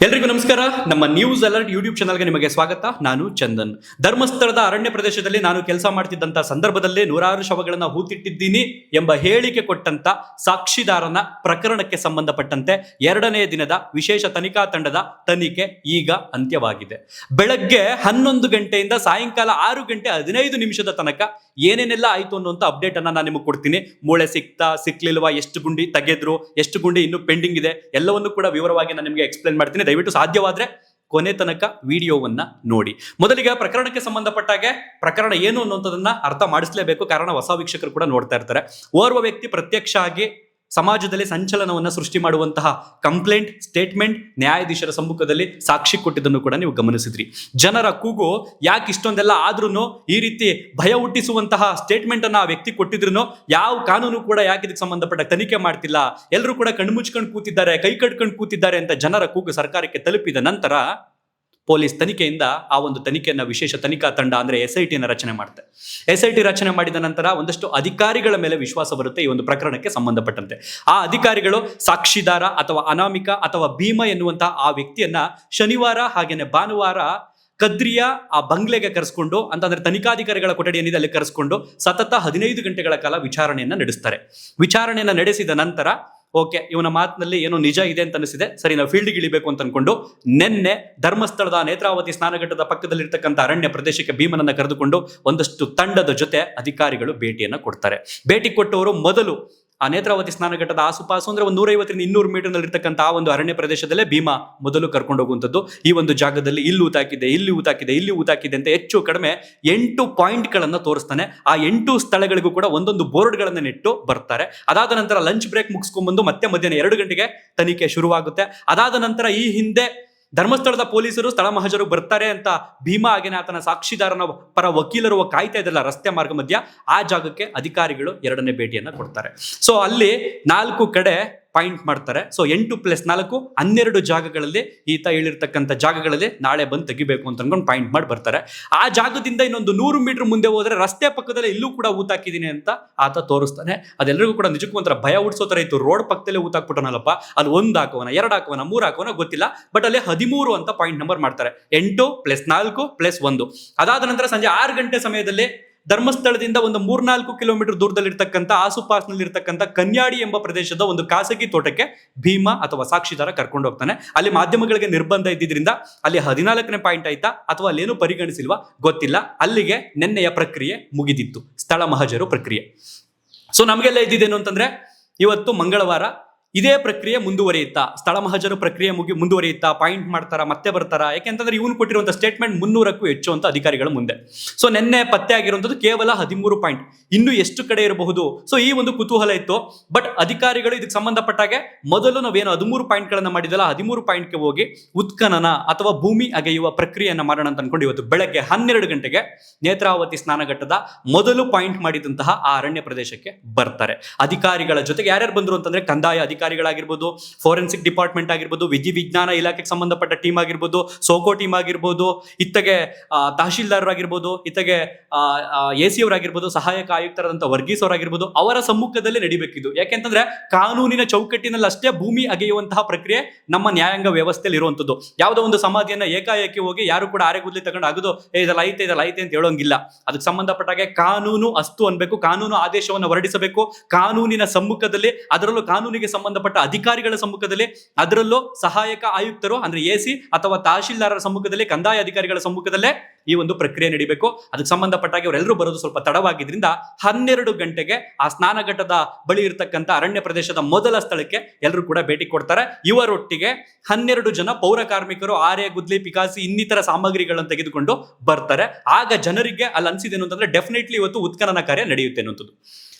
ಎಲ್ರಿಗೂ ನಮಸ್ಕಾರ. ನಮ್ಮ ನ್ಯೂಸ್ ಅಲರ್ಟ್ ಯೂಟ್ಯೂಬ್ ಚಾನಲ್ಗೆ ನಿಮಗೆ ಸ್ವಾಗತ. ನಾನು ಚಂದನ್. ಧರ್ಮಸ್ಥಳದ ಅರಣ್ಯ ಪ್ರದೇಶದಲ್ಲಿ ನಾನು ಕೆಲಸ ಮಾಡ್ತಿದ್ದಂತ ಸಂದರ್ಭದಲ್ಲೇ ನೂರಾರು ಶವಗಳನ್ನ ಹೂತಿಟ್ಟಿದ್ದೀನಿ ಎಂಬ ಹೇಳಿಕೆ ಕೊಟ್ಟಂತ ಸಾಕ್ಷಿದಾರನ ಪ್ರಕರಣಕ್ಕೆ ಸಂಬಂಧಪಟ್ಟಂತೆ 2ನೇ ದಿನದ ವಿಶೇಷ ತನಿಖಾ ತಂಡದ ತನಿಖೆ ಈಗ ಅಂತ್ಯವಾಗಿದೆ. ಬೆಳಗ್ಗೆ 11 ಗಂಟೆಯಿಂದ ಸಾಯಂಕಾಲ 6 ಗಂಟೆ 15 ನಿಮಿಷದ ತನಕ ಏನೇನೆಲ್ಲ ಆಯ್ತು ಅನ್ನುವಂತ ಅಪ್ಡೇಟ್ ಅನ್ನ ನಾನು ನಿಮಗೆ ಕೊಡ್ತೀನಿ. ಮೂಳೆ ಸಿಕ್ಲಿಲ್ವಾ, ಎಷ್ಟು ಗುಂಡಿ ತೆಗೆದ್ರು, ಎಷ್ಟು ಗುಂಡಿ ಇನ್ನು ಪೆಂಡಿಂಗ್ ಇದೆ, ಎಲ್ಲವನ್ನು ಕೂಡ ವಿವರವಾಗಿ ನಾನು ನಿಮಗೆ ಎಕ್ಸ್ಪ್ಲೇನ್ ಮಾಡ್ತೀನಿ. ದಯವಿಟ್ಟು ಸಾಧ್ಯವಾದ್ರೆ ಕೊನೆ ತನಕ ವಿಡಿಯೋವನ್ನ ನೋಡಿ. ಮೊದಲಿಗೆ ಪ್ರಕರಣಕ್ಕೆ ಸಂಬಂಧಪಟ್ಟಾಗೆ ಪ್ರಕರಣ ಏನು ಅನ್ನುವಂಥದ್ದನ್ನ ಅರ್ಥ ಮಾಡಿಸಲೇಬೇಕು, ಕಾರಣ ಹೊಸ ವೀಕ್ಷಕರು ಕೂಡ ನೋಡ್ತಾ ಇರ್ತಾರೆ. ಓರ್ವ ವ್ಯಕ್ತಿ ಪ್ರತ್ಯಕ್ಷ ಆಗಿ ಸಮಾಜದಲ್ಲಿ ಸಂಚಲನವನ್ನ ಸೃಷ್ಟಿ ಮಾಡುವಂತಹ ಕಂಪ್ಲೇಂಟ್ ಸ್ಟೇಟ್ಮೆಂಟ್ ನ್ಯಾಯಾಧೀಶರ ಸಮ್ಮುಖದಲ್ಲಿ ಸಾಕ್ಷಿ ಕೊಟ್ಟಿದ್ದನ್ನು ಕೂಡ ನೀವು ಗಮನಿಸಿದ್ರಿ. ಜನರ ಕೂಗು ಯಾಕೆ ಇಷ್ಟೊಂದೆಲ್ಲ ಆದ್ರೂ ಈ ರೀತಿ ಭಯ ಹುಟ್ಟಿಸುವಂತಹ ಸ್ಟೇಟ್ಮೆಂಟ್ ಅನ್ನ ಆ ವ್ಯಕ್ತಿ ಕೊಟ್ಟಿದ್ರು ಯಾವ ಕಾನೂನು ಕೂಡ ಯಾಕೆ ಇದಕ್ಕೆ ಸಂಬಂಧಪಟ್ಟ ತನಿಖೆ ಮಾಡ್ತಿಲ್ಲ, ಎಲ್ಲರೂ ಕೂಡ ಕಣ್ಮುಚ್ಕೊಂಡು ಕೂತಿದ್ದಾರೆ, ಕೈ ಕಟ್ಕೊಂಡು ಕೂತಿದ್ದಾರೆ ಅಂತ ಜನರ ಕೂಗು ಸರ್ಕಾರಕ್ಕೆ ತಲುಪಿದ ನಂತರ ಪೊಲೀಸ್ ತನಿಖೆಯಿಂದ ಆ ಒಂದು ತನಿಖೆಯನ್ನ ವಿಶೇಷ ತನಿಖಾ ತಂಡ ಅಂದ್ರೆ SIT ರಚನೆ ಮಾಡುತ್ತೆ. SIT ರಚನೆ ಮಾಡಿದ ನಂತರ ಒಂದಷ್ಟು ಅಧಿಕಾರಿಗಳ ಮೇಲೆ ವಿಶ್ವಾಸ ಬರುತ್ತೆ ಈ ಒಂದು ಪ್ರಕರಣಕ್ಕೆ ಸಂಬಂಧಪಟ್ಟಂತೆ. ಆ ಅಧಿಕಾರಿಗಳು ಸಾಕ್ಷಿದಾರ ಅಥವಾ ಅನಾಮಿಕ ಅಥವಾ ಭೀಮ ಎನ್ನುವಂತಹ ಆ ವ್ಯಕ್ತಿಯನ್ನ ಶನಿವಾರ ಹಾಗೇನೆ ಭಾನುವಾರ ಕದ್ರಿಯ ಆ ಬಂಗ್ಲೆಗೆ ಕರೆಸ್ಕೊಂಡು, ಅಂತಂದ್ರೆ ತನಿಖಾಧಿಕಾರಿಗಳ ಕೊಠಡಿ ಏನಿದೆ ಅಲ್ಲಿ ಕರೆಸ್ಕೊಂಡು ಸತತ 15 ಗಂಟೆಗಳ ಕಾಲ ವಿಚಾರಣೆಯನ್ನ ನಡೆಸ್ತಾರೆ. ವಿಚಾರಣೆಯನ್ನ ನಡೆಸಿದ ನಂತರ ಓಕೆ, ಇವನ ಮಾತಿನಲ್ಲಿ ಏನೋ ನಿಜ ಇದೆ ಅಂತ ಅನಿಸಿದೆ, ಸರಿ ನಾವು ಫೀಲ್ಡ್ಗೆ ಇಳಿಬೇಕು ಅಂತ ಅನ್ಕೊಂಡು ನಿನ್ನೆ ಧರ್ಮಸ್ಥಳದ ನೇತ್ರಾವತಿ ಸ್ನಾನಘಟ್ಟದ ಪಕ್ಕದಲ್ಲಿರ್ತಕ್ಕಂಥ ಅರಣ್ಯ ಪ್ರದೇಶಕ್ಕೆ ಭೀಮನನ್ನ ಕರೆದುಕೊಂಡು ಒಂದಷ್ಟು ತಂಡದ ಜೊತೆ ಅಧಿಕಾರಿಗಳು ಭೇಟಿಯನ್ನ ಕೊಡ್ತಾರೆ. ಭೇಟಿ ಕೊಟ್ಟವರು ಮೊದಲು ಆ ನೇತ್ರಾವತಿ ಸ್ನಾನಘಟ್ಟದ ಆಸುಪಾಸು ಅಂದ್ರೆ ಒಂದು 150ರಿಂದ 200 ಮೀಟರ್ನಲ್ಲಿ ಇರ್ತಕ್ಕಂಥ ಆ ಒಂದು ಅರಣ್ಯ ಪ್ರದೇಶದಲ್ಲೇ ಭೀಮ ಮೊದಲು ಕರ್ಕೊಂಡು ಹೋಗುವಂಥದ್ದು. ಈ ಒಂದು ಜಾಗದಲ್ಲಿ ಇಲ್ಲಿ ಊತಾಕಿದೆ, ಇಲ್ಲಿ ಊತಾಕಿದೆ, ಇಲ್ಲಿ ಊತಾಕಿದೆ ಅಂತ ಹೆಚ್ಚು ಕಡಿಮೆ 8 ಪಾಯಿಂಟ್ಗಳನ್ನ ತೋರಿಸ್ತಾನೆ. ಆ 8 ಸ್ಥಳಗಳಿಗೂ ಕೂಡ ಒಂದೊಂದು ಬೋರ್ಡ್ಗಳನ್ನ ನೆಟ್ಟು ಬರ್ತಾರೆ. ಅದಾದ ನಂತರ ಲಂಚ್ ಬ್ರೇಕ್ ಮುಗಿಸ್ಕೊಂಡ್ಬಂದು ಮತ್ತೆ ಮಧ್ಯಾಹ್ನ 2 ಗಂಟೆಗೆ ತನಿಖೆ ಶುರುವಾಗುತ್ತೆ. ಅದಾದ ನಂತರ ಈ ಹಿಂದೆ ಧರ್ಮಸ್ಥಳದ ಪೊಲೀಸರು ಸ್ಥಳ ಮಹಜರು ಬರ್ತಾರೆ ಅಂತ ಭೀಮ ಹಾಗೇನೆ ಆತನ ಸಾಕ್ಷಿದಾರನ ಪರ ವಕೀಲರು ಕಾಯ್ತಾ ಇದ್ದಲ್ಲ ರಸ್ತೆ ಮಾರ್ಗ ಮಧ್ಯ, ಆ ಜಾಗಕ್ಕೆ ಅಧಿಕಾರಿಗಳು 2ನೇ ಭೇಟಿಯನ್ನ ಕೊಡ್ತಾರೆ. ಸೊ ಅಲ್ಲಿ 4 ಕಡೆ ಪಾಯಿಂಟ್ ಮಾಡ್ತಾರೆ. ಸೊ 8+4 12 ಜಾಗಗಳಲ್ಲಿ ಈತ ಹೇಳಿರ್ತಕ್ಕಂಥ ಜಾಗಗಳಲ್ಲಿ ನಾಳೆ ಬಂದು ತೆಗಿಬೇಕು ಅಂತ ಅನ್ಕೊಂಡು ಪಾಯಿಂಟ್ ಮಾಡಿ ಬರ್ತಾರೆ. ಆ ಜಾಗದಿಂದ ಇನ್ನೊಂದು 100 ಮೀಟರ್ ಮುಂದೆ ಹೋದ್ರೆ ರಸ್ತೆ ಪಕ್ಕದಲ್ಲೇ ಇಲ್ಲೂ ಕೂಡ ಊತಾಕಿದ್ದೀನಿ ಅಂತ ಆತ ತೋರಿಸ್ತಾನೆ. ಅದೆಲ್ಲರಿಗೂ ಕೂಡ ನಿಜಕ್ಕೂ ಒಂಥರ ಭಯ ಹುಡ್ಸೋ ತರ ಇತ್ತು. ರೋಡ್ ಪಕ್ಕದಲ್ಲೇ ಊತಾಕ್ಬಿಟ್ಟನಲ್ಲಪ್ಪ, ಅಲ್ಲಿ 1 ಹಾಕೋನ, 2 ಹಾಕೋನ, 3 ಹಾಕೋನ ಗೊತ್ತಿಲ್ಲ, ಬಟ್ ಅಲ್ಲಿ 13 ಅಂತ ಪಾಯಿಂಟ್ ನಂಬರ್ ಮಾಡ್ತಾರೆ. 8+4+1. ಅದಾದ ನಂತರ ಸಂಜೆ 6 ಗಂಟೆ ಸಮಯದಲ್ಲಿ ಧರ್ಮಸ್ಥಳದಿಂದ ಒಂದು 3-4 ಕಿಲೋಮೀಟರ್ ದೂರದಲ್ಲಿರ್ತಕ್ಕಂಥ ಆಸುಪಾಸಿನಲ್ಲಿರ್ತಕ್ಕಂಥ ಕನ್ಯಾಡಿ ಎಂಬ ಪ್ರದೇಶದ ಒಂದು ಖಾಸಗಿ ತೋಟಕ್ಕೆ ಭೀಮ ಅಥವಾ ಸಾಕ್ಷಿದಾರ ಕರ್ಕೊಂಡು ಹೋಗ್ತಾನೆ. ಅಲ್ಲಿ ಮಾಧ್ಯಮಗಳಿಗೆ ನಿರ್ಬಂಧ ಇದ್ದಿದ್ರಿಂದ ಅಲ್ಲಿ 14ನೇ ಪಾಯಿಂಟ್ ಆಯ್ತಾ ಅಥವಾ ಅಲ್ಲೇನು ಪರಿಗಣಿಸಿಲ್ವಾ ಗೊತ್ತಿಲ್ಲ. ಅಲ್ಲಿಗೆ ನಿನ್ನೆಯ ಪ್ರಕ್ರಿಯೆ ಮುಗಿದಿತ್ತು, ಸ್ಥಳ ಮಹಜರು ಪ್ರಕ್ರಿಯೆ. ಸೊ ನಮಗೆಲ್ಲ ಇದ್ದಿದ್ದೇನು ಅಂತಂದ್ರೆ ಇವತ್ತು ಮಂಗಳವಾರ ಇದೇ ಪ್ರಕ್ರಿಯೆ ಮುಂದುವರಿಯುತ್ತಾ, ಸ್ಥಳ ಮಹಜರು ಪ್ರಕ್ರಿಯೆ ಮುಂದುವರಿಯುತ್ತಾ, ಪಾಯಿಂಟ್ ಮಾಡ್ತಾರ, ಮತ್ತೆ ಬರ್ತಾರ, ಯಾಕೆಂತಂದ್ರೆ ಇವನು ಕೊಟ್ಟಿರುವಂತಹ ಸ್ಟೇಟ್ಮೆಂಟ್ 300ಕ್ಕೂ ಹೆಚ್ಚು ಅಂತ ಅಧಿಕಾರಿಗಳ ಮುಂದೆ. ಸೊ ನಿನ್ನೆ ಪತ್ತೆ ಆಗಿರುವಂತದ್ದು ಕೇವಲ 13 ಪಾಯಿಂಟ್, ಇನ್ನು ಎಷ್ಟು ಕಡೆ ಇರಬಹುದು? ಸೊ ಈ ಒಂದು ಕುತೂಹಲ ಇತ್ತು. ಬಟ್ ಅಧಿಕಾರಿಗಳು ಇದಕ್ಕೆ ಸಂಬಂಧಪಟ್ಟಾಗೆ ಮೊದಲು ನಾವೇನು 13 ಪಾಯಿಂಟ್ಗಳನ್ನ ಮಾಡಿದಲ್ಲ, 13 ಪಾಯಿಂಟ್ಗೆ ಹೋಗಿ ಉತ್ಖನನ ಅಥವಾ ಭೂಮಿ ಅಗೆಯುವ ಪ್ರಕ್ರಿಯೆಯನ್ನ ಮಾಡೋಣ ಅಂತ ಅನ್ಕೊಂಡು ಇವತ್ತು ಬೆಳಗ್ಗೆ 12 ಗಂಟೆಗೆ ನೇತ್ರಾವತಿ ಸ್ನಾನಘಟ್ಟದ ಮೊದಲು ಪಾಯಿಂಟ್ ಮಾಡಿದಂತಹ ಆ ಅರಣ್ಯ ಪ್ರದೇಶಕ್ಕೆ ಬರ್ತಾರೆ. ಅಧಿಕಾರಿಗಳ ಜೊತೆಗೆ ಯಾರ್ಯಾರು ಬಂದ್ರು ಅಂತಂದ್ರೆ ಕಂದಾಯ ಅಧಿಕಾರಿಗಳಾಗಿರ್ಬೋದು, ಫೋರೆನ್ಸಿಕ್ ಡಿಪಾರ್ಟ್ಮೆಂಟ್ ಆಗಿರ್ಬೋದು, ವಿಧಿವಿಜ್ಞಾನ ಇಲಾಖೆಗೆ ಸಂಬಂಧಪಟ್ಟ ಟೀಮ್ ಆಗಿರ್ಬೋದು, ಸೋಕೋ ಟೀಮ್ ಆಗಿರ್ಬೋದು, ಇತ್ತಗೆ ತಹಶೀಲ್ದಾರರಾಗಿರ್ಬೋದು, ಇತ್ತಗೆ AC ಅವರಾಗಿರ್ಬೋದು, ಸಹಾಯಕ ಆಯುಕ್ತರಾದಂಥ ವರ್ಗೀಸ್ ಅವರಾಗಿರ್ಬೋದು, ಅವರ ಸಮ್ಮುಖದಲ್ಲಿ ನಡಿಬೇಕಿದ್ದು. ಯಾಕೆಂತಂದ್ರೆ ಕಾನೂನಿನ ಚೌಕಟ್ಟಿನಲ್ಲಿ ಅಷ್ಟೇ ಭೂಮಿ ಅಗೆಯುವಂತಹ ಪ್ರಕ್ರಿಯೆ ನಮ್ಮ ನ್ಯಾಯಾಂಗ ವ್ಯವಸ್ಥೆಯಲ್ಲಿ ಇರುವಂತದ್ದು. ಯಾವುದೋ ಒಂದು ಸಮಾಧಿಯನ್ನ ಏಕಾಏಕಿ ಹೋಗಿ ಯಾರು ಕೂಡ ಆರೆಗುದ್ಲಿ ತಗೊಂಡು ಆಗುದು ಇದೆಲ್ಲ ಐತೆ ಅಂತ ಹೇಳೋಂಗಿಲ್ಲ. ಅದಕ್ಕೆ ಸಂಬಂಧಪಟ್ಟಾಗೆ ಕಾನೂನು ಅಸ್ತು ಅನ್ಬೇಕು, ಕಾನೂನು ಆದೇಶವನ್ನು ಹೊರಡಿಸಬೇಕು, ಕಾನೂನಿನ ಸಮ್ಮುಖದಲ್ಲಿ, ಅದರಲ್ಲೂ ಕಾನೂನಿಗೆ ಸಂಬಂಧಪಟ್ಟ ಅಧಿಕಾರಿಗಳ ಸಮ್ಮುಖದಲ್ಲಿ, ಅದರಲ್ಲೂ ಸಹಾಯಕ ಆಯುಕ್ತರು ಅಂದ್ರೆ AC ಅಥವಾ ತಹಶೀಲ್ದಾರರ ಸಮ್ಮುಖದಲ್ಲಿ, ಕಂದಾಯ ಅಧಿಕಾರಿಗಳ ಸಮ್ಮುಖದಲ್ಲೇ ಈ ಒಂದು ಪ್ರಕ್ರಿಯೆ ನಡೀಬೇಕು. ಅದಕ್ಕೆ ಸಂಬಂಧಪಟ್ಟಾಗಿ ಅವರೆಲ್ಲರೂ ಬರೋದು ಸ್ವಲ್ಪ ತಡವಾಗಿದ್ರಿಂದ 12 ಗಂಟೆಗೆ ಆ ಸ್ನಾನಘಟ್ಟದ ಬಳಿ ಇರತಕ್ಕಂಥ ಅರಣ್ಯ ಪ್ರದೇಶದ ಮೊದಲ ಸ್ಥಳಕ್ಕೆ ಎಲ್ಲರೂ ಕೂಡ ಭೇಟಿ ಕೊಡ್ತಾರೆ. ಇವರೊಟ್ಟಿಗೆ 12 ಜನ ಪೌರ ಕಾರ್ಮಿಕರು ಆರೆ, ಗುದ್ಲಿ, ಪಿಕಾಸಿ ಇನ್ನಿತರ ಸಾಮಗ್ರಿಗಳನ್ನು ತೆಗೆದುಕೊಂಡು ಬರ್ತಾರೆ. ಆಗ ಜನರಿಗೆ ಅಲ್ಲಿ ಅನ್ಸಿದೇನು ಅಂತಂದ್ರೆ ಡೆಫಿನೆಟ್ಲಿ ಇವತ್ತು ಉತ್ಖನನ ಕಾರ್ಯ ನಡೆಯುತ್ತೆ ಅನ್ನೋದು.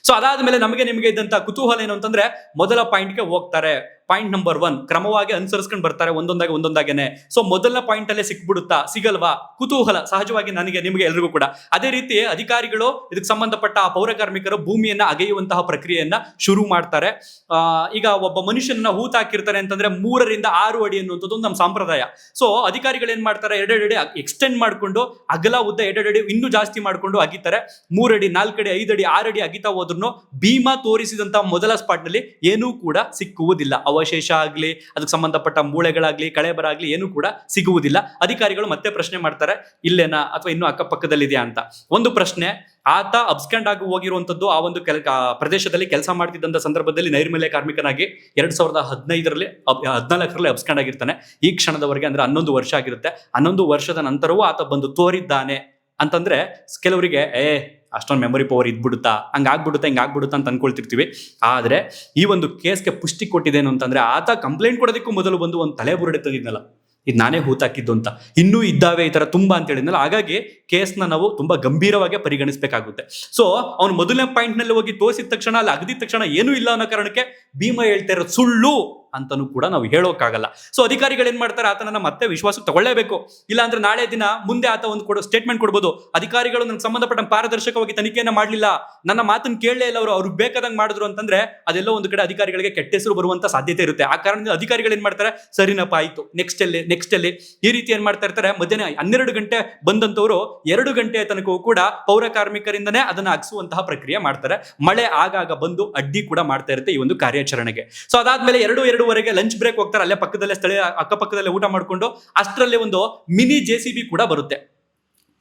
ಸೊ ಅದಾದ್ಮೇಲೆ ನಿಮಗೆ ಇದ್ದಂತ ಕುತೂಹಲ ಏನು ಅಂತಂದ್ರೆ ಮೊದಲ ಪಾಯಿಂಟ್ಗೆ ಹೋಗ್ತಾರೆ. ಪಾಯಿಂಟ್ ನಂಬರ್ 1 ಕ್ರಮವಾಗಿ ಅನುಸರಿಸ್ಕೊಂಡು ಬರ್ತಾರೆ ಒಂದೊಂದಾಗೇನೆ. ಸೊ ಮೊದಲನೇ ಪಾಯಿಂಟ್ ಅಲ್ಲೇ ಸಿಕ್ಬಿಡುತ್ತಾ, ಸಿಗಲ್ವಾ? ಕುತೂಹಲ ಸಹಜವಾಗಿ ನಿಮಗೆ ಎಲ್ರಿಗೂ ಕೂಡ. ಅದೇ ರೀತಿ ಅಧಿಕಾರಿಗಳು ಇದಕ್ಕೆ ಸಂಬಂಧಪಟ್ಟ ಆ ಪೌರ ಕಾರ್ಮಿಕರು ಭೂಮಿಯನ್ನ ಅಗೆಯುವಂತಹ ಪ್ರಕ್ರಿಯೆಯನ್ನ ಶುರು ಮಾಡ್ತಾರೆ. ಈಗ ಒಬ್ಬ ಮನುಷ್ಯನ ಹೂತಾಕಿರ್ತಾರೆ ಅಂತಂದ್ರೆ 3ರಿಂದ 6 ಅಡಿ ಅನ್ನುವಂಥದ್ದು ನಮ್ಮ ಸಂಪ್ರದಾಯ. ಸೊ ಅಧಿಕಾರಿಗಳು ಏನ್ ಮಾಡ್ತಾರೆ, 2 ಅಡಿ ಎಕ್ಸ್ಟೆಂಡ್ ಮಾಡ್ಕೊಂಡು ಅಗಲ ಉದ್ದ 2 ಅಡಿ ಇನ್ನೂ ಜಾಸ್ತಿ ಮಾಡ್ಕೊಂಡು ಅಗಿತಾರೆ. 3 ಅಡಿ 4 ಅಡಿ 5 ಅಡಿ 6 ಅಡಿ ಅಗಿತಾ ಹೋದ್ರು ಭೀಮ ತೋರಿಸಿದಂತ ಮೊದಲ ಸ್ಪಾಟ್ ನಲ್ಲಿ ಏನೂ ಕೂಡ ಸಿಕ್ಕುವುದಿಲ್ಲ. ಅವಶೇಷ ಆಗ್ಲಿ, ಅದಕ್ಕೆ ಸಂಬಂಧಪಟ್ಟ ಮೂಳೆಗಳಾಗ್ಲಿ, ಕಳೆಬರಾಗ್ಲಿ ಏನು ಕೂಡ ಸಿಗುವುದಿಲ್ಲ. ಅಧಿಕಾರಿಗಳು ಮತ್ತೆ ಪ್ರಶ್ನೆ ಮಾಡ್ತಾರೆ, ಇಲ್ಲೇನಾ ಅಥವಾ ಇನ್ನು ಅಕ್ಕಪಕ್ಕದಲ್ಲಿದೆಯಾ ಅಂತ. ಒಂದು ಪ್ರಶ್ನೆ, ಆತ ಅಬ್ಸ್ಕ್ಯಾಂಡ್ ಆಗಿ ಹೋಗಿರುವಂತದ್ದು ಆ ಒಂದು ಪ್ರದೇಶದಲ್ಲಿ ಕೆಲಸ ಮಾಡ್ತಿದ್ದಂತ ಸಂದರ್ಭದಲ್ಲಿ ನೈರ್ಮಲ್ಯ ಕಾರ್ಮಿಕನಾಗಿ 2015ರಲ್ಲಿ 14ರಲ್ಲಿ ಅಬ್ಸ್ಕ್ಯಾಂಡ್ ಆಗಿರ್ತಾನೆ. ಈ ಕ್ಷಣದವರೆಗೆ ಅಂದ್ರೆ 11 ವರ್ಷ ಆಗಿರುತ್ತೆ. 11 ವರ್ಷದ ನಂತರವೂ ಆತ ಬಂದು ತೋರಿದ್ದಾನೆ ಅಂತಂದ್ರೆ ಕೆಲವರಿಗೆ ಅಷ್ಟೊಂದು ಮೆಮೊರಿ ಪವರ್ ಇದ್ಬಿಡುತ್ತಾ, ಹಿಂಗಾಗ್ಬಿಡುತ್ತಾ ಅಂತ ಅನ್ಕೊಳ್ತಿರ್ತೀವಿ. ಆದ್ರೆ ಈ ಒಂದು ಕೇಸ್ಗೆ ಪುಷ್ಟಿ ಕೊಟ್ಟಿದ್ದೇನು ಅಂತಂದ್ರೆ, ಆತ ಕಂಪ್ಲೇಂಟ್ ಕೊಡೋದಕ್ಕೂ ಮೊದಲು ಬಂದು ಒಂದು ತಲೆಬುರುಡೆ ತಂದಿದ್ನಲ್ಲ, ಇದು ನಾನೇ ಹೂತಾಕಿದ್ದು ಅಂತ, ಇನ್ನೂ ಇದ್ದಾವೆ ಈ ತರ ತುಂಬಾ ಅಂತ ಹೇಳಿದ್ನಲ್ಲ. ಹಾಗಾಗಿ ಕೇಸ್ನ ನಾವು ತುಂಬಾ ಗಂಭೀರವಾಗಿ ಪರಿಗಣಿಸಬೇಕಾಗುತ್ತೆ. ಸೊ ಅವ್ನು ಮೊದಲನೇ ಪಾಯಿಂಟ್ ನಲ್ಲಿ ಹೋಗಿ ತೋರಿಸಿದ ತಕ್ಷಣ, ಅಲ್ಲಿ ಅಗದಿದ ತಕ್ಷಣ ಏನೂ ಇಲ್ಲ ಅನ್ನೋ ಕಾರಣಕ್ಕೆ ಭೀಮ ಹೇಳ್ತಾ ಇರೋದು ಸುಳ್ಳು ಅಂತಾನು ಕೂಡ ನಾವು ಹೇಳೋಕ್ಕಾಗಲ್ಲ. ಸೊ ಅಧಿಕಾರಿಗಳು ಏನ್ ಮಾಡ್ತಾರೆ, ಆತನನ್ನ ಮತ್ತೆ ವಿಶ್ವಾಸಕ್ಕೆ ತಗೊಳ್ಳೇಬೇಕು. ಇಲ್ಲ ಅಂದ್ರೆ ನಾಳೆ ದಿನ ಮುಂದೆ ಆತ ಒಂದು ಸ್ಟೇಟ್ಮೆಂಟ್ ಕೊಡ್ಬೋದು, ಅಧಿಕಾರಿಗಳು ನನಗೆ ಸಂಬಂಧಪಟ್ಟ ಪಾರದರ್ಶಕವಾಗಿ ತನಿಖೆಯನ್ನ ಮಾಡಲಿಲ್ಲ, ನನ್ನ ಮಾತನ್ನು ಕೇಳಲೇ ಇಲ್ಲ, ಅವ್ರಿಗೆ ಬೇಕಾದಂಗೆ ಮಾಡಿದ್ರು ಅಂತಂದ್ರೆ ಅದೆಲ್ಲೋ ಒಂದು ಕಡೆ ಅಧಿಕಾರಿಗಳಿಗೆ ಕೆಟ್ಟ ಹೆಸರು ಬರುವಂತ ಸಾಧ್ಯತೆ ಇರುತ್ತೆ. ಆ ಕಾರಣದಿಂದ ಅಧಿಕಾರಿಗಳು ಏನ್ ಮಾಡ್ತಾರೆ, ಸರಿನಪ್ಪ ಆಯ್ತು, ನೆಕ್ಸ್ಟ್ ಎಲ್ಲಿ ಈ ರೀತಿ ಏನ್ ಮಾಡ್ತಾ ಇರ್ತಾರೆ. ಮಧ್ಯಾಹ್ನ 12 ಗಂಟೆ ಬಂದಂತವರು 2 ಗಂಟೆ ತನಕವೂ ಕೂಡ ಪೌರ ಕಾರ್ಮಿಕರಿಂದನೇ ಅದನ್ನ ಅಗಿಸುವಂತಹ ಪ್ರಕ್ರಿಯೆ ಮಾಡ್ತಾರೆ. ಮಳೆ ಆಗಾಗ ಬಂದು ಅಡ್ಡಿ ಕೂಡ ಮಾಡ್ತಾ ಇರುತ್ತೆ ಈ ಒಂದು ಕಾರ್ಯಾಚರಣೆಗೆ. ಸೊ ಅದಾದ್ಮೇಲೆ 2:02ವರೆಗೆ ಲಂಚ್ ಬ್ರೇಕ್ ಹೋಗ್ತಾರೆ. ಅಲ್ಲೇ ಪಕ್ಕದಲ್ಲೇ ಸ್ಥಳೀಯ ಅಕ್ಕಪಕ್ಕದಲ್ಲೇ ಊಟ ಮಾಡ್ಕೊಂಡು ಅಷ್ಟರಲ್ಲಿ ಒಂದು ಮಿನಿ JCB ಕೂಡ ಬರುತ್ತೆ.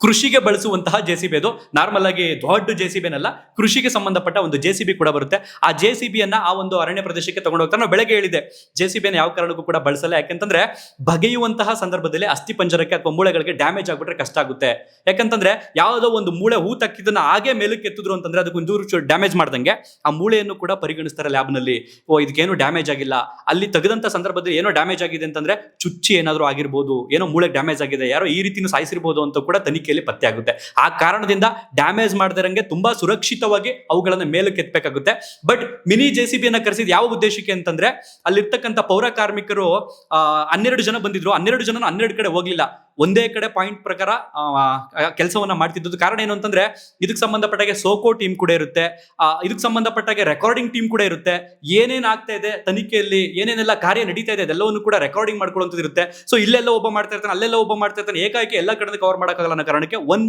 ಕೃಷಿಗೆ ಬಳಸುವಂತಹ JCB, ಅದು ನಾರ್ಮಲ್ ಆಗಿ ದೊಡ್ಡ JCB ಏನಲ್ಲ, ಕೃಷಿಗೆ ಸಂಬಂಧಪಟ್ಟ ಒಂದು JCB ಕೂಡ ಬರುತ್ತೆ. ಆ JCBಯನ್ನ ಆ ಒಂದು ಅರಣ್ಯ ಪ್ರದೇಶಕ್ಕೆ ತಗೊಂಡು ಹೋಗ್ತಾರೆ. ನಾವು ಬೆಳಗ್ಗೆ ಹೇಳಿದೆ, JCBಯನ್ನ ಯಾವ ಕಾರಣಕ್ಕೂ ಕೂಡ ಬಳಸಲ್ಲ. ಯಾಕಂತಂದ್ರೆ ಬಗೆಯುವಂತಹ ಸಂದರ್ಭದಲ್ಲಿ ಅಸ್ಥಿ ಪಂಜರಕ್ಕೆ ಅಥವಾ ಮೂಳೆಗಳಿಗೆ ಡ್ಯಾಮೇಜ್ ಆಗ್ಬಿಟ್ರೆ ಕಷ್ಟ ಆಗುತ್ತೆ. ಯಾಕಂತಂದ್ರೆ ಯಾವುದೋ ಒಂದು ಮೂಳೆ ಹೂತಕ್ಕಿದ್ದನ್ನ ಹಾಗೆ ಮೇಲಕ್ಕೆ ಎತ್ತಿದ್ರು ಅಂತಂದ್ರೆ ಅದಕ್ಕೊಂದು ಡ್ಯಾಮೇಜ್ ಮಾಡ್ದಂಗೆ ಆ ಮೂಳೆಯನ್ನು ಕೂಡ ಪರಿಗಣಿಸ್ತಾರೆ ಲ್ಯಾಬ್ನಲ್ಲಿ. ಇದಕ್ಕೇನು ಡ್ಯಾಮೇಜ್ ಆಗಿಲ್ಲ, ಅಲ್ಲಿ ತೆಗೆದಂತ ಸಂದರ್ಭದಲ್ಲಿ ಏನೋ ಡ್ಯಾಮೇಜ್ ಆಗಿದೆ ಅಂತಂದ್ರೆ ಚುಚ್ಚಿ ಏನಾದ್ರು ಆಗಿರ್ಬೋದು, ಏನೋ ಮೂಳೆ ಡ್ಯಾಮೇಜ್ ಆಗಿದೆ, ಯಾರೋ ಈ ರೀತಿನೂ ಸಾಯಿಸಿರ್ಬೋದು ಅಂತ ಕೂಡ ತನಿಖೆ ಪತ್ತೆ ಆಗುತ್ತೆ. ಆ ಕಾರಣದಿಂದ ಡ್ಯಾಮೇಜ್ ಮಾಡದಿರಂಗೆ ತುಂಬಾ ಸುರಕ್ಷಿತವಾಗಿ ಅವುಗಳನ್ನ ಮೇಲಕ್ಕೆ ಎತ್ತಬೇಕಾಗುತ್ತೆ. ಬಟ್ ಮಿನಿ JCBಯನ್ನ ಕರೆಸಿದ ಯಾವ ಉದ್ದೇಶಕ್ಕೆ ಅಂತಂದ್ರೆ, ಅಲ್ಲಿರ್ತಕ್ಕಂಥ ಪೌರ ಕಾರ್ಮಿಕರು 12 ಜನ ಬಂದಿದ್ರು. 12 ಜನ 12 ಕಡೆ ಹೋಗ್ಲಿಲ್ಲ, ಒಂದೇ ಕಡೆ ಪಾಯಿಂಟ್ ಪ್ರಕಾರ ಕೆಲಸವನ್ನ ಮಾಡ್ತಿದ್ದು. ಕಾರಣ ಏನು ಅಂತಂದ್ರೆ, ಇದಕ್ಕೆ ಸಂಬಂಧಪಟ್ಟಾಗೆ ಸೋಕೋ ಟೀಮ್ ಕೂಡ ಇರುತ್ತೆ, ಇದಕ್ಕೆ ಸಂಬಂಧಪಟ್ಟಾಗೆ ರೆಕಾರ್ಡಿಂಗ್ ಟೀಮ್ ಕೂಡ ಇರುತ್ತೆ. ಏನೇನ್ ಆಗ್ತಾ ಇದೆ ತನಿಖೆಯಲ್ಲಿ, ಏನೇನೆಲ್ಲ ಕಾರ್ಯ ನಡೀತಾ ಇದೆ ಅದೆಲ್ಲವನ್ನು ಕೂಡ ರೆಕಾರ್ಡಿಂಗ್ ಮಾಡ್ಕೊಳ್ಳೋದು ಇರುತ್ತೆ. ಸೊ ಇಲ್ಲೆಲ್ಲ ಒಬ್ಬ ಮಾಡ್ತಾ ಇರ್ತಾನೆ, ಅಲ್ಲೆಲ್ಲ ಒಬ್ಬ ಮಾಡ್ತಾ ಇರ್ತಾನೆ, ಏಕಾಏಕಿ ಎಲ್ಲ ಕಡೆ ಕವರ್ ಮಾಡೋಕ್ಕಾಗಲ್ಲ ಅನ್ನೋ ಕಾರಣಕ್ಕೆ ಒನ್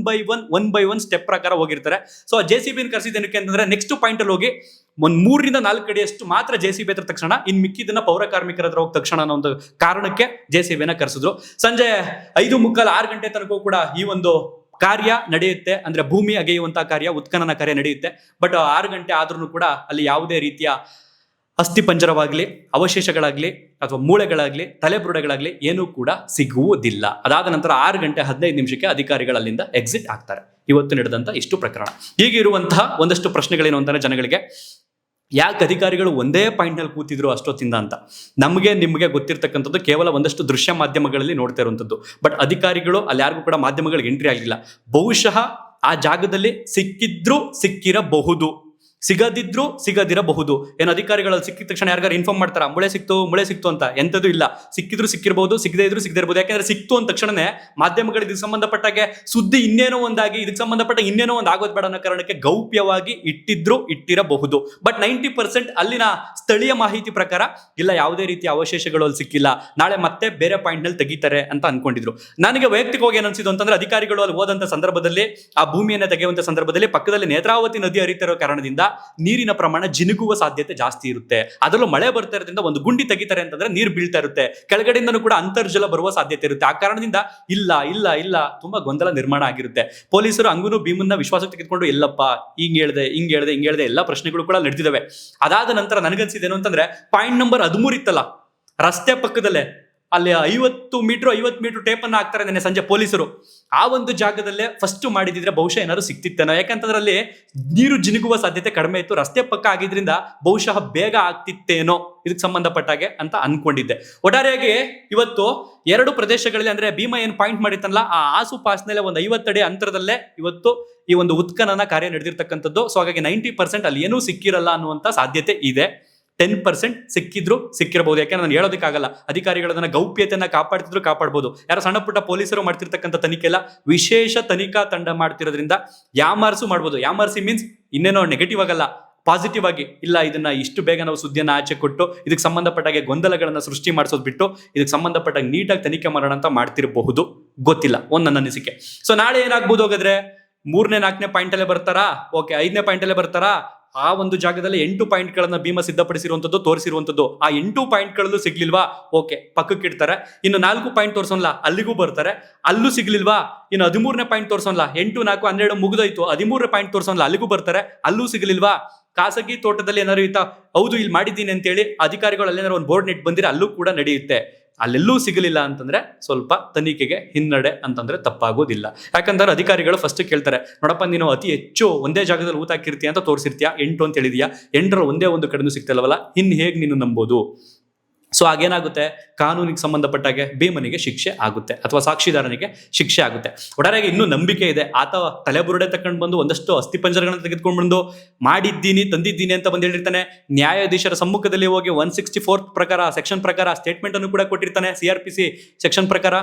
ಬೈ ಒನ್ ಸ್ಟೆಪ್ ಪ್ರಕಾರ ಹೋಗಿರ್ತಾರೆ. ಸೊ ಆ JCBನ ಕರೆಸಿದ್ದೇನಕ್ಕೆ ಅಂತಂದ್ರೆ, ನೆಕ್ಸ್ಟ್ ಪಾಯಿಂಟ್ ಅಲ್ಲಿ ಹೋಗಿ 3 ರಿಂದ 4 ಅಡಿಯಷ್ಟು ಮಾತ್ರ JCB ಹತ್ರ ತಕ್ಷಣ, ಇನ್ ಮಿಕ್ಕಿದನ್ನ ಪೌರ ಕಾರ್ಮಿಕರ ಹತ್ರ ಹೋಗಿ ತಕ್ಷಣ ಅನ್ನೋ ಒಂದು ಕಾರಣಕ್ಕೆ JCBನ ಕರೆಸಿದ್ರು. ಸಂಜೆ 5:45 6 ಗಂಟೆ ತನಕ ಕೂಡ ಈ ಒಂದು ಕಾರ್ಯ ನಡೆಯುತ್ತೆ. ಅಂದ್ರೆ ಭೂಮಿ ಅಗೆಯುವಂತಹ ಕಾರ್ಯ, ಉತ್ಖನನ ಕಾರ್ಯ ನಡೆಯುತ್ತೆ. ಬಟ್ 6 ಗಂಟೆ ಆದ್ರೂ ಕೂಡ ಅಲ್ಲಿ ಯಾವುದೇ ರೀತಿಯ ಅಸ್ಥಿ ಪಂಜರವಾಗ್ಲಿ, ಅವಶೇಷಗಳಾಗ್ಲಿ ಅಥವಾ ಮೂಳೆಗಳಾಗ್ಲಿ, ತಲೆಬುರುಡೆಗಳಾಗ್ಲಿ ಏನೂ ಕೂಡ ಸಿಗುವುದಿಲ್ಲ. ಅದಾದ ನಂತರ 6:15 ಅಧಿಕಾರಿಗಳು ಅಲ್ಲಿಂದ ಎಕ್ಸಿಟ್ ಆಗ್ತಾರೆ. ಇವತ್ತು ನಡೆದಂತ ಇಷ್ಟು ಪ್ರಕರಣ. ಹೀಗಿರುವಂತಹ ಒಂದಷ್ಟು ಪ್ರಶ್ನೆಗಳೇನು ಅಂತಾನೆ ಜನಗಳಿಗೆ, ಯಾಕೆ ಅಧಿಕಾರಿಗಳು ಒಂದೇ ಪಾಯಿಂಟ್ ನಲ್ಲಿ ಕೂತಿದ್ರು ಅಷ್ಟೊತ್ತಿಂದ ಅಂತ. ನಿಮಗೆ ಗೊತ್ತಿರ್ತಕ್ಕಂಥದ್ದು ಕೇವಲ ಒಂದಷ್ಟು ದೃಶ್ಯ ಮಾಧ್ಯಮಗಳಲ್ಲಿ ನೋಡ್ತಾ ಇರುವಂತದ್ದು. ಬಟ್ ಅಧಿಕಾರಿಗಳು ಅಲ್ಲಿ ಯಾರಿಗೂ ಕೂಡ ಮಾಧ್ಯಮಗಳಿಗೆ ಎಂಟ್ರಿ ಆಗಿಲ್ಲ. ಬಹುಶಃ ಆ ಜಾಗದಲ್ಲಿ ಸಿಕ್ಕಿರಬಹುದು, ಸಿಗದಿದ್ರು ಸಿಗದಿರಬಹುದು. ಏನು ಅಧಿಕಾರಿಗಳಲ್ಲಿ ಸಿಕ್ಕಿದ ತಕ್ಷಣ ಯಾರಿಗಾರು ಇನ್ಫಾರ್ಮ್ ಮಾಡ್ತಾರ, ಮೂಳೆ ಸಿಕ್ತು ಅಂತ? ಎಂತದೂ ಇಲ್ಲ. ಸಿಕ್ಕಿದ್ರು ಸಿಕ್ಕಿರ್ಬೋದು, ಸಿಗದೇ ಇದ್ರು ಸಿಗದಿರ್ಬೋದು. ಯಾಕಂದ್ರೆ ಸಿಕ್ತು ಅಂದ ತಕ್ಷಣನೇ ಮಾಧ್ಯಮಗಳು ಇದಕ್ಕೆ ಸಂಬಂಧಪಟ್ಟಾಗೆ ಸುದ್ದಿ ಇನ್ನೇನೋ ಒಂದಾಗಿ, ಇದಕ್ಕೆ ಸಂಬಂಧಪಟ್ಟ ಇನ್ನೇನೋ ಒಂದು ಆಗೋದು ಬೇಡ ಅನ್ನೋ ಕಾರಣಕ್ಕೆ ಗೌಪ್ಯವಾಗಿ ಇಟ್ಟಿರಬಹುದು. ಬಟ್ 90% ಅಲ್ಲಿನ ಸ್ಥಳೀಯ ಮಾಹಿತಿ ಪ್ರಕಾರ ಇಲ್ಲ, ಯಾವುದೇ ರೀತಿಯ ಅವಶೇಷಗಳು ಅಲ್ಲಿ ಸಿಕ್ಕಿಲ್ಲ, ನಾಳೆ ಮತ್ತೆ ಬೇರೆ ಪಾಯಿಂಟ್ ನಲ್ಲಿ ತೆಗಿತಾರೆ ಅಂತ ಅನ್ಕೊಂಡಿದ್ರು. ನನಗೆ ವೈಯಕ್ತಿಕವಾಗಿ ಏನ್ ಅನ್ಸಿದ್ದು ಅಂತಂದ್ರೆ, ಅಧಿಕಾರಿಗಳು ಅಲ್ಲಿ ಹೋದಂತ ಸಂದರ್ಭದಲ್ಲಿ, ಆ ಭೂಮಿಯನ್ನ ತೆಗೆಯುವಂತ ಸಂದರ್ಭದಲ್ಲಿ ಪಕ್ಕದಲ್ಲಿ ನೇತ್ರಾವತಿ ನದಿ ಹರಿತಿರೋ ಕಾರಣದಿಂದ ನೀರಿನ ಪ್ರಮಾಣ ಜಿನುಗುವ ಸಾಧ್ಯತೆ ಜಾಸ್ತಿ ಇರುತ್ತೆ. ಅದರಲ್ಲೂ ಮಳೆ ಬರ್ತಾ ಇರೋದ್ರಿಂದ ಒಂದು ಗುಂಡಿ ತೆಗಿತಾರೆ ಅಂತಂದ್ರೆ ನೀರು ಬೀಳ್ತಾ ಇರುತ್ತೆ, ಕೆಳಗಡೆಯಿಂದನೂ ಕೂಡ ಅಂತರ್ಜಲ ಬರುವ ಸಾಧ್ಯತೆ ಇರುತ್ತೆ. ಆ ಕಾರಣದಿಂದ ಇಲ್ಲ ತುಂಬಾ ಗೊಂದಲ ನಿರ್ಮಾಣ ಆಗಿರುತ್ತೆ. ಪೊಲೀಸರು ಹಂಗೂ ಭೀಮನ್ನ ವಿಶ್ವಾಸಕ್ಕೆ ತೆಗೆದುಕೊಂಡು, ಎಲ್ಲಪ್ಪ ಹಿಂಗ್ ಹೇಳ್ದೆ ಎಲ್ಲಾ ಪ್ರಶ್ನೆಗಳು ಕೂಡ ನಡೆದಿದ್ದಾವೆ. ಅದಾದ ನಂತರ ನನಗನ್ಸಿದ್ದೇನು ಅಂತಂದ್ರೆ, ಪಾಯಿಂಟ್ ನಂಬರ್ 13 ಇತ್ತಲ್ಲ, ರಸ್ತೆ ಪಕ್ಕದಲ್ಲೇ ಅಲ್ಲಿ 50 ಮೀಟರ್ ಟೇಪ್ ಅನ್ನ ಹಾಕ್ತಾರೆ ನೆನ್ನೆ ಸಂಜೆ ಪೊಲೀಸರು. ಆ ಒಂದು ಜಾಗದಲ್ಲೇ ಫಸ್ಟ್ ಮಾಡಿದಿದ್ರೆ ಬಹುಶಃ ಏನಾದ್ರು ಸಿಕ್ತಿತ್ತೇನೋ. ಯಾಕಂತಂದ್ರೆ ಅಲ್ಲಿ ನೀರು ಜಿನುಗುವ ಸಾಧ್ಯತೆ ಕಡಿಮೆ ಇತ್ತು, ರಸ್ತೆ ಪಕ್ಕ ಆಗಿದ್ರಿಂದ ಬಹುಶಃ ಬೇಗ ಆಗ್ತಿತ್ತೇನೋ ಇದಕ್ಕೆ ಸಂಬಂಧಪಟ್ಟಾಗೆ ಅಂತ ಅನ್ಕೊಂಡಿದ್ದೆ. ಒಟ್ಟಾರೆಯಾಗಿ ಇವತ್ತು 2 ಪ್ರದೇಶಗಳಲ್ಲಿ, ಅಂದ್ರೆ ಭೀಮ ಏನ್ ಪಾಯಿಂಟ್ ಮಾಡಿತ್ತಲ್ಲ, ಆ ಆಸುಪಾಸಿನಲ್ಲೇ ಒಂದು 50 ಅಡಿ ಅಂತರದಲ್ಲೇ ಇವತ್ತು ಈ ಒಂದು ಉತ್ಖನನ ಕಾರ್ಯ ನಡೆದಿರ್ತಕ್ಕಂಥದ್ದು. ಸೊ ಹಾಗಾಗಿ 90% ಅಲ್ಲಿ ಏನೂ ಸಿಕ್ಕಿರಲ್ಲ ಅನ್ನುವಂತ ಸಾಧ್ಯತೆ ಇದೆ. 10% ಸಿಕ್ಕಿರಬಹುದು. ಯಾಕಂದ್ರೆ ನಾನು ಹೇಳೋದಕ್ಕಾಗಲ್ಲ, ಅಧಿಕಾರಿಗಳನ್ನ ಗೌಪ್ಯತೆಯನ್ನ ಕಾಪಾಡ್ಬೋದು. ಯಾರೋ ಸಣ್ಣ ಪುಟ್ಟ ಪೊಲೀಸರು ಮಾಡ್ತಿರ್ತಕ್ಕಂಥ ತನಿಖೆ ಎಲ್ಲ ವಿಶೇಷ ತನಿಖಾ ತಂಡ ಮಾಡ್ತಿರೋದ್ರಿಂದ ಯಾಮಾರ್ಸು ಮಾಡ್ಬೋದು. ಯಾಮಾರ್ಸಿ ಮೀನ್ಸ್ ಇನ್ನೇನೋ ನೆಗೆಟಿವ್ ಆಗಲ್ಲ, ಪಾಸಿಟಿವ್ ಆಗಿ, ಇಲ್ಲ ಇದನ್ನ ಇಷ್ಟು ಬೇಗ ನಾವು ಸುದ್ದಿಯನ್ನ ಆಚೆ ಕೊಟ್ಟು ಇದಕ್ಕೆ ಸಂಬಂಧಪಟ್ಟಾಗೆ ಗೊಂದಲಗಳನ್ನ ಸೃಷ್ಟಿ ಮಾಡಿಸೋದು ಬಿಟ್ಟು ಇದಕ್ಕೆ ಸಂಬಂಧಪಟ್ಟಾಗ ನೀಟಾಗಿ ತನಿಖೆ ಮಾಡೋಣ ಅಂತ ಮಾಡ್ತಿರಬಹುದು, ಗೊತ್ತಿಲ್ಲ. ನನ್ನ ಅನಿಸಿಕೆ. ಸೊ ನಾಳೆ ಏನಾಗ್ಬೋದು ಹಾಗಾದ್ರೆ, 3ನೇ 4ನೇ ಪಾಯಿಂಟ್ ಅಲ್ಲೇ ಬರ್ತಾರಾ? ಓಕೆ, 5ನೇ ಪಾಯಿಂಟ್ ಅಲ್ಲೇ ಬರ್ತಾರಾ? ಆ ಒಂದು ಜಾಗದಲ್ಲಿ 8 ಪಾಯಿಂಟ್ಗಳನ್ನ ಭೀಮ ಸಿದ್ಧಪಡಿಸಿರುವಂತದ್ದು ತೋರಿಸಿರುವಂತದ್ದು. ಆ 8 ಪಾಯಿಂಟ್ಗಳಲ್ಲೂ ಸಿಗ್ಲಿಲ್ವಾ, ಓಕೆ ಪಕ್ಕಕ್ಕೆ ಇಡ್ತಾರೆ. ಇನ್ನು 4 ಪಾಯಿಂಟ್ ತೋರ್ಸೋಲ್ಲ, ಅಲ್ಲಿಗೂ ಬರ್ತಾರೆ. ಅಲ್ಲೂ ಸಿಗ್ಲಿಲ್ವಾ, ಇನ್ನು 13ನೇ ಪಾಯಿಂಟ್ ತೋರ್ಸೋಲ್ಲ. 8, 4, 12 ಮುಗಿದೋಯ್ತು. 13ನೇ ಪಾಯಿಂಟ್ ತೋರ್ಸೋಲ್ಲ, ಅಲ್ಲಿಗೂ ಬರ್ತಾರೆ. ಅಲ್ಲೂ ಸಿಗ್ಲಿಲ್ವಾ, ಖಾಸಗಿ ತೋಟದಲ್ಲಿ ಏನಾದ್ರು ಹೌದು ಇಲ್ಲಿ ಮಾಡಿದ್ದೀನಿ ಅಂತೇಳಿ ಅಧಿಕಾರಿಗಳು ಅಲ್ಲೇನಾದ್ರು ಒಂದು ಬೋರ್ಡ್ ನೆಟ್ ಬಂದಿರ ಅಲ್ಲೂ ಕೂಡ ನಡೆಯುತ್ತೆ. ಅಲ್ಲೆಲ್ಲೂ ಸಿಗಲಿಲ್ಲ ಅಂತಂದ್ರೆ ಸ್ವಲ್ಪ ತನಿಖೆಗೆ ಹಿನ್ನಡೆ ಅಂತಂದ್ರೆ ತಪ್ಪಾಗೋದಿಲ್ಲ. ಯಾಕಂದ್ರೆ ಅಧಿಕಾರಿಗಳು ಫಸ್ಟ್ ಕೇಳ್ತಾರೆ, ನೋಡಪ್ಪ ನೀನು ಅತಿ ಹೆಚ್ಚು ಒಂದೇ ಜಾಗದಲ್ಲಿ ಊತ ಹಾಕಿರ್ತೀಯ ಅಂತ ತೋರಿಸಿರ್ತೀಯ, 8 ಅಂತ ಹೇಳಿದ್ಯಾ, 8ರ ಒಂದೇ ಒಂದು ಕಡೆನೂ ಸಿಗ್ತಲ್ವಲ್ಲ, ಇನ್ನು ಹೇಗೆ ನೀನು ನಂಬೋದು? ಸೊ ಆಗೇನಾಗುತ್ತೆ, ಕಾನೂನಿಗೆ ಸಂಬಂಧಪಟ್ಟಾಗೆ ಭೀಮನಿಗೆ ಶಿಕ್ಷೆ ಆಗುತ್ತೆ ಅಥವಾ ಸಾಕ್ಷಿದಾರನಿಗೆ ಶಿಕ್ಷೆ ಆಗುತ್ತೆ. ಒಟ್ಟಾರೆಯಾಗಿ ಇನ್ನೂ ನಂಬಿಕೆ ಇದೆ. ಆತ ತಲೆಬುರುಡೆ ತಕೊಂಡು ಬಂದು ಒಂದಷ್ಟು ಅಸ್ಥಿಪಂಜರಗಳನ್ನ ತೆಗೆದುಕೊಂಡು ಬಂದು ಮಾಡಿದ್ದೀನಿ ತಂದಿದ್ದೀನಿ ಅಂತ ಬಂದು ಹೇಳಿರ್ತಾನೆ. ನ್ಯಾಯಾಧೀಶರ ಸಮ್ಮುಖದಲ್ಲಿ ಹೋಗಿ 164 ಪ್ರಕಾರ ಸೆಕ್ಷನ್ ಪ್ರಕಾರ ಸ್ಟೇಟ್ಮೆಂಟ್ ಅನ್ನು ಕೂಡ ಕೊಟ್ಟಿರ್ತಾನೆ. CRPC ಸೆಕ್ಷನ್ ಪ್ರಕಾರ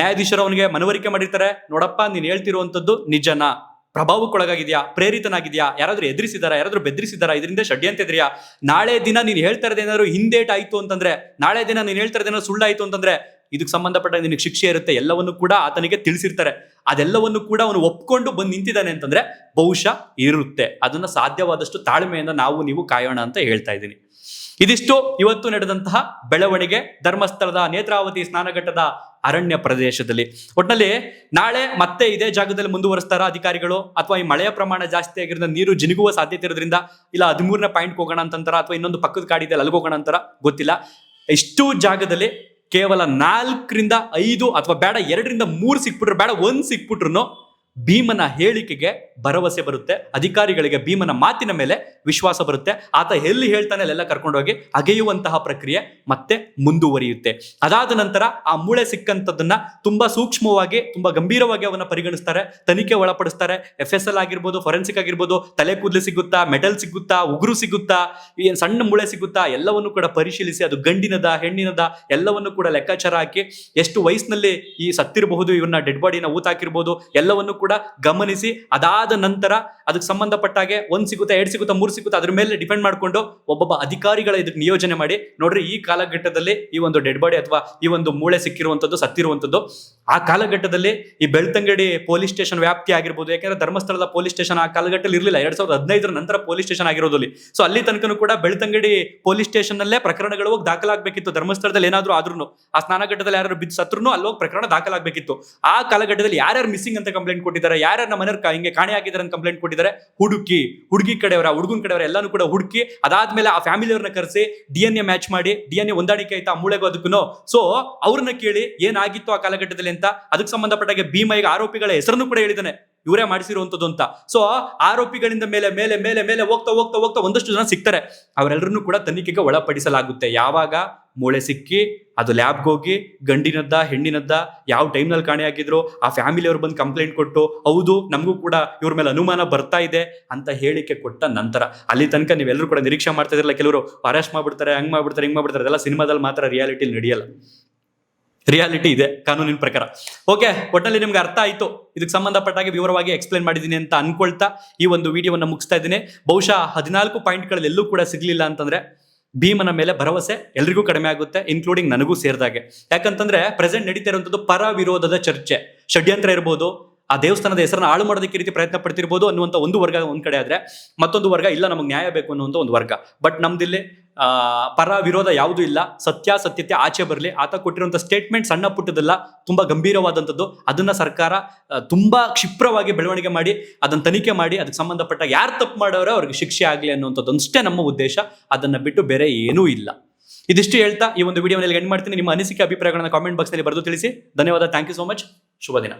ನ್ಯಾಯಾಧೀಶರು ಅವನಿಗೆ ಮನವರಿಕೆ ಮಾಡಿರ್ತಾರೆ, ನೋಡಪ್ಪ ನೀನು ಹೇಳ್ತಿರುವಂತದ್ದು ನಿಜನಾ, ಪ್ರಭಾವಕ್ಕೊಳಗಾಗಿದ್ಯಾ, ಪ್ರೇರಿತನಾಗಿದ್ಯಾ, ಯಾರಾದ್ರೂ ಎದುರಿಸಿದಾರಾ, ಯಾರಾದ್ರೂ ಬೆದರಿಸಿದಾರಾ, ಇದರಿಂದ ಷಡ್ಯಂತ್ರ ಇದೆಯಾ, ನಾಳೆ ದಿನ ನೀನು ಹೇಳ್ತಾ ಇರೋದೇನಾದ್ರು ಹಿಂದೇಟ್ ಆಯ್ತು ಅಂತಂದ್ರೆ, ನಾಳೆ ದಿನ ನೀನು ಹೇಳ್ತಾ ಇರೋದೇನಾದ್ರು ಸುಳ್ಳಾಯ್ತು ಅಂತಂದ್ರೆ ಇದಕ್ಕೆ ಸಂಬಂಧಪಟ್ಟ ನಿನಗೆ ಶಿಕ್ಷೆ ಇರುತ್ತೆ. ಎಲ್ಲವನ್ನು ಕೂಡ ಆತನಿಗೆ ತಿಳಿಸಿರ್ತಾರೆ. ಅದೆಲ್ಲವನ್ನು ಕೂಡ ಅವನು ಒಪ್ಕೊಂಡು ಬಂದು ನಿಂತಿದ್ದಾನೆ ಅಂತಂದ್ರೆ ಬಹುಶಃ ಇರುತ್ತೆ. ಅದನ್ನ ಸಾಧ್ಯವಾದಷ್ಟು ತಾಳ್ಮೆಯಿಂದ ನೀವು ಕಾಯೋಣ ಅಂತ ಹೇಳ್ತಾ ಇದ್ದೀನಿ. ಇದಿಷ್ಟು ಇವತ್ತು ನಡೆದಂತಹ ಬೆಳವಣಿಗೆ ಧರ್ಮಸ್ಥಳದ ನೇತ್ರಾವತಿ ಸ್ನಾನಘಟ್ಟದ ಅರಣ್ಯ ಪ್ರದೇಶದಲ್ಲಿ. ಒಟ್ಟಿನಲ್ಲಿ ನಾಳೆ ಮತ್ತೆ ಇದೇ ಜಾಗದಲ್ಲಿ ಮುಂದುವರಿಸ್ತಾರ ಅಧಿಕಾರಿಗಳು, ಅಥವಾ ಈ ಮಳೆಯ ಪ್ರಮಾಣ ಜಾಸ್ತಿ ಆಗಿರೋದ್ರಿಂದ ನೀರು ಜಿನುಗುವ ಸಾಧ್ಯತೆ ಇರೋದ್ರಿಂದ ಇಲ್ಲ 13ನೇ ಪಾಯಿಂಟ್ ಹೋಗೋಣ ಅಂತಂತಾರ, ಅಥವಾ ಇನ್ನೊಂದು ಪಕ್ಕದ ಕಾಡಿದೆ ಅಲ್ಲಿಗೆ ಹೋಗೋಣ ಅಂತಾರ, ಗೊತ್ತಿಲ್ಲ. ಇಷ್ಟು ಜಾಗದಲ್ಲಿ ಕೇವಲ 4ರಿಂದ 5 ಅಥವಾ ಬೇಡ 2ರಿಂದ 3 ಸಿಕ್ಬಿಟ್ರು, ಬೇಡ 1 ಸಿಕ್ಬಿಟ್ರು ಭೀಮನ ಹೇಳಿಕೆಗೆ ಭರವಸೆ ಬರುತ್ತೆ. ಅಧಿಕಾರಿಗಳಿಗೆ ಭೀಮನ ಮಾತಿನ ಮೇಲೆ ವಿಶ್ವಾಸ ಬರುತ್ತೆ. ಆತ ಎಲ್ಲಿ ಹೇಳ್ತಾನೆ ಅಲ್ಲೆಲ್ಲ ಕರ್ಕೊಂಡೋಗಿ ಅಗೆಯುವಂತಹ ಪ್ರಕ್ರಿಯೆ ಮತ್ತೆ ಮುಂದುವರಿಯುತ್ತೆ. ಅದಾದ ನಂತರ ಆ ಮೂಳೆ ಸಿಕ್ಕಂಥದ್ದನ್ನ ತುಂಬಾ ಸೂಕ್ಷ್ಮವಾಗಿ, ತುಂಬಾ ಗಂಭೀರವಾಗಿ ಅವನ್ನ ಪರಿಗಣಿಸ್ತಾರೆ, ತನಿಖೆ ಒಳಪಡಿಸ್ತಾರೆ. FSL ಆಗಿರ್ಬೋದು, ಫೊರೆನ್ಸಿಕ್ ಆಗಿರ್ಬೋದು, ತಲೆ ಕೂದಲು ಸಿಗುತ್ತಾ, ಮೆಟಲ್ ಸಿಗುತ್ತಾ, ಉಗುರು ಸಿಗುತ್ತಾ, ಏನ್ ಸಣ್ಣ ಮೂಳೆ ಸಿಗುತ್ತಾ, ಎಲ್ಲವನ್ನು ಕೂಡ ಪರಿಶೀಲಿಸಿ ಅದು ಗಂಡಿನದ ಹೆಣ್ಣಿನದ ಎಲ್ಲವನ್ನು ಕೂಡ ಲೆಕ್ಕಾಚಾರ ಹಾಕಿ, ಎಷ್ಟು ವಯಸ್ಸಿನಲ್ಲಿ ಈ ಸತ್ತಿರಬಹುದು, ಇವನ್ನ ಡೆಡ್ ಬಾಡಿನ ಊತ ಹಾಕಿರ್ಬೋದು, ಎಲ್ಲವನ್ನು ಕೂಡ ಗಮನಿಸಿ ಅದಾದ ನಂತರ ಅದಕ್ಕೆ ಸಂಬಂಧಪಟ್ಟಾಗೆ 1 ಸಿಗುತ್ತಾ, 2 ಸಿಗುತ್ತಾ, 3 ಸಿಗುತ್ತಾ, ಅದ್ರ ಮೇಲೆ ಡಿಪೆಂಡ್ ಮಾಡ್ಕೊಂಡು ಒಬ್ಬೊಬ್ಬ ಅಧಿಕಾರಿಗಳ ಇದಕ್ಕೆ ನಿಯೋಜನೆ ಮಾಡಿ, ನೋಡ್ರಿ ಈ ಕಾಲಘಟ್ಟದಲ್ಲಿ ಈ ಒಂದು ಡೆಡ್ ಬಾಡಿ ಅಥವಾ ಈ ಒಂದು ಮೂಳೆ ಸಿಕ್ಕಿರುವಂತದ್ದು, ಸತ್ತಿರುವಂತದ್ದು, ಆ ಕಾಲಘಟ್ಟದಲ್ಲಿ ಈ ಬೆಳ್ತಂಗಡಿ ಪೊಲೀಸ್ ಸ್ಟೇಷನ್ ವ್ಯಾಪ್ತಿ ಆಗಿರ್ಬೋದು. ಯಾಕಂದ್ರೆ ಧರ್ಮಸ್ಥಳದ ಪೊಲೀಸ್ ಸ್ಟೇಷನ್ ಆ ಕಾಲಘಟ್ಟದಲ್ಲಿ ಇರಲಿಲ್ಲ, 2015ರ ನಂತರ ಪೊಲೀಸ್ ಸ್ಟೇಷನ್ ಆಗಿರೋದಲ್ಲಿ. ಸೊ ಅಲ್ಲಿ ತನಕನೂ ಕೂಡ ಬೆಳ್ತಂಗಡಿ ಪೊಲೀಸ್ ಸ್ಟೇಷನ್ ನಲ್ಲೇ ಪ್ರಕರಣಗಳು ಹೋಗಿ ದಾಖಲಾಗಬೇಕಿತ್ತು. ಧರ್ಮಸ್ಥಳದಲ್ಲಿ ಏನಾದ್ರು ಆದ್ರೂ, ಆ ಸ್ನಾನಘಟ್ಟದಲ್ಲಿ ಯಾರು ಬಿದ್ದು ಸತ್ರು ಅಲ್ಲಿ ಹೋಗಿ ಪ್ರಕರಣ ದಾಖಲಾಗಬೇಕಿತ್ತು. ಆ ಕಾಲಘಟ್ಟದಲ್ಲಿ ಯಾರ್ಯಾರು ಮಿಸ್ಸಿಂಗ್ ಅಂತ ಕಂಪ್ಲೇಂಟ್ ಕೊಟ್ಟಿದ್ದಾರೆ, ಯಾರ್ಯಾರು ನಮ್ಮ ಮನೆಯವ್ರ ಹಿಂಗೆ ಕಾಣೆ ಆಗಿದ್ದಾರೆ ಅಂತ ಕಂಪ್ಲೇಂಟ್ ಕೊಟ್ಟಿದ್ದಾರೆ, ಹುಡುಗಿ ಕಡೆಯವರ, ಹುಡುಗನ ಕಡೆಯವರ ಎಲ್ಲಾನು ಕೂಡ ಹುಡುಕಿ ಅದಾದ್ಮೇಲೆ ಆ ಫ್ಯಾಮಿಲಿಯವ್ರನ್ನ ಕರೆಸಿ DNA ಮ್ಯಾಚ್ ಮಾಡಿ, DNA ಹೊಂದಾಣಿಕೆ ಆಯ್ತಾ ಮೂಳೆಗೂ ಅದಕ್ಕೂ, ಸೊ ಅವ್ರನ್ನ ಕೇಳಿ ಏನಾಗಿತ್ತು ಆ ಕಾಲಘಟ್ಟದಲ್ಲಿ ಅಂತ. ಅದಕ್ಕೆ ಸಂಬಂಧಪಟ್ಟಾಗ ಭೀಮ ಈಗ ಆರೋಪಿಗಳ ಹೆಸರನ್ನು ಕೂಡ ಹೇಳಿದ್ದಾನೆ, ಇವರೇ ಮಾಡಿಸಿರುವಂತದ್ದು ಅಂತ. ಸೊ ಆರೋಪಿಗಳಿಂದ ಮೇಲೆ ಮೇಲೆ ಮೇಲೆ ಮೇಲೆ ಹೋಗ್ತಾ ಹೋಗ್ತಾ ಹೋಗ್ತಾ ಒಂದಷ್ಟು ಜನ ಸಿಗ್ತಾರೆ. ಅವರೆಲ್ಲರನ್ನು ಕೂಡ ತನಿಖೆಗೆ ಒಳಪಡಿಸಲಾಗುತ್ತೆ. ಯಾವಾಗ ಮೂಳೆ ಸಿಕ್ಕಿ ಅದು ಲ್ಯಾಬ್ಗೆ ಹೋಗಿ ಗಂಡಿನದ್ದ ಹೆಣ್ಣಿನದ್ದ ಯಾವ ಟೈಮ್ನಲ್ಲಿ ಕಾಣೆ ಆಗಿದ್ರು, ಆ ಫ್ಯಾಮಿಲಿಯವ್ರು ಬಂದು ಕಂಪ್ಲೇಂಟ್ ಕೊಟ್ಟು ಹೌದು ನಮಗೂ ಕೂಡ ಇವ್ರ ಮೇಲೆ ಅನುಮಾನ ಬರ್ತಾ ಇದೆ ಅಂತ ಹೇಳಿಕೆ ಕೊಟ್ಟ ನಂತರ, ಅಲ್ಲಿ ತನಕ ನೀವೆಲ್ಲರೂ ಕೂಡ ನಿರೀಕ್ಷೆ ಮಾಡ್ತಾ ಇದ್ರಲ್ಲ, ಕೆಲವರು ಅರೆಸ್ಟ್ ಮಾಡ್ಬಿಡ್ತಾರೆ, ಹಂಗ್ ಮಾಡ್ಬಿಡ್ತಾರೆ, ಹಿಂಗ್ ಮಾಡ್ಬಿಡ್ತಾರೆ, ಅದೆಲ್ಲ ಸಿನಿಮಾದಲ್ಲಿ ಮಾತ್ರ, ರಿಯಾಲಿಟಿಲಿ ನಡೆಯಲ್ಲ. ರಿಯಾಲಿಟಿ ಇದೆ ಕಾನೂನಿನ ಪ್ರಕಾರ. ಓಕೆ, ಒಟ್ಟಲ್ಲಿ ನಿಮ್ಗೆ ಅರ್ಥ ಆಯ್ತು. ಇದಕ್ಕೆ ಸಂಬಂಧಪಟ್ಟಾಗಿ ವಿವರವಾಗಿ ಎಕ್ಸ್ಪ್ಲೇನ್ ಮಾಡಿದ್ದೀನಿ ಅಂತ ಅನ್ಕೊಳ್ತಾ ಈ ಒಂದು ವಿಡಿಯೋವನ್ನ ಮುಗಿಸ್ತಾ ಇದ್ದೀನಿ. ಬಹುಶಃ 14 ಪಾಯಿಂಟ್ಗಳಲ್ಲಿ ಎಲ್ಲೂ ಕೂಡ ಸಿಗ್ಲಿಲ್ಲ ಅಂತಂದ್ರೆ ಭೀಮನ ಮೇಲೆ ಭರವಸೆ ಎಲ್ರಿಗೂ ಕಡಿಮೆ ಆಗುತ್ತೆ, ಇನ್ಕ್ಲೂಡಿಂಗ್ ನನಗೂ ಸೇರಿದಾಗೆ. ಯಾಕಂತಂದ್ರೆ ಪ್ರೆಸೆಂಟ್ ನಡೀತಾ ಇರುವಂತದ್ದು ಪರ ವಿರೋಧದ ಚರ್ಚೆ, ಷಡ್ಯಂತ್ರ ಇರ್ಬೋದು, ಆ ದೇವಸ್ಥಾನದ ಹೆಸರನ್ನ ಹಾಳು ಮಾಡೋದಕ್ಕೆ ರೀತಿ ಪ್ರಯತ್ನ ಪಡ್ತಿರ್ಬೋದು ಅನ್ನುವಂಥ ಒಂದು ವರ್ಗ ಒಂದ್ ಕಡೆ ಆದ್ರೆ, ಮತ್ತೊಂದು ವರ್ಗ ಇಲ್ಲ ನಮಗೆ ನ್ಯಾಯ ಬೇಕು ಅನ್ನುವಂಥ ಒಂದು ವರ್ಗ. ಬಟ್ ನಮ್ದಿಲ್ಲಿ ಪರ ವಿರೋಧ ಯಾವುದೂ ಇಲ್ಲ, ಸತ್ಯಾಸತ್ಯತೆ ಆಚೆ ಬರಲಿ. ಆತ ಕೊಟ್ಟಿರುವಂಥ ಸ್ಟೇಟ್ಮೆಂಟ್ ಸಣ್ಣ ಪುಟ್ಟದಲ್ಲ, ತುಂಬಾ ಗಂಭೀರವಾದಂಥದ್ದು. ಅದನ್ನ ಸರ್ಕಾರ ತುಂಬಾ ಕ್ಷಿಪ್ರವಾಗಿ ಬೆಳವಣಿಗೆ ಮಾಡಿ ಅದನ್ನ ತನಿಖೆ ಮಾಡಿ ಅದಕ್ಕೆ ಸಂಬಂಧಪಟ್ಟ ಯಾರು ತಪ್ಪು ಮಾಡೋರೋ ಅವ್ರಿಗೆ ಶಿಕ್ಷೆ ಆಗಲಿ ಅನ್ನುವಂಥದ್ದು ಅಷ್ಟೇ ನಮ್ಮ ಉದ್ದೇಶ. ಅದನ್ನ ಬಿಟ್ಟು ಬೇರೆ ಏನೂ ಇಲ್ಲ. ಇದಿಷ್ಟು ಹೇಳ್ತಾ ಈ ಒಂದು ವಿಡಿಯೋನಲ್ಲಿ ಎಂಡ್ ಮಾಡ್ತೀನಿ. ನಿಮ್ಮ ಅನಿಸಿಕೆ ಅಭಿಪ್ರಾಯಗಳನ್ನ ಕಾಮೆಂಟ್ ಬಾಕ್ಸ್ ನಲ್ಲಿ ಬರೆದು ತಿಳಿಸಿ. ಧನ್ಯವಾದ. Thank you so much. ಶುಭ ದಿನ.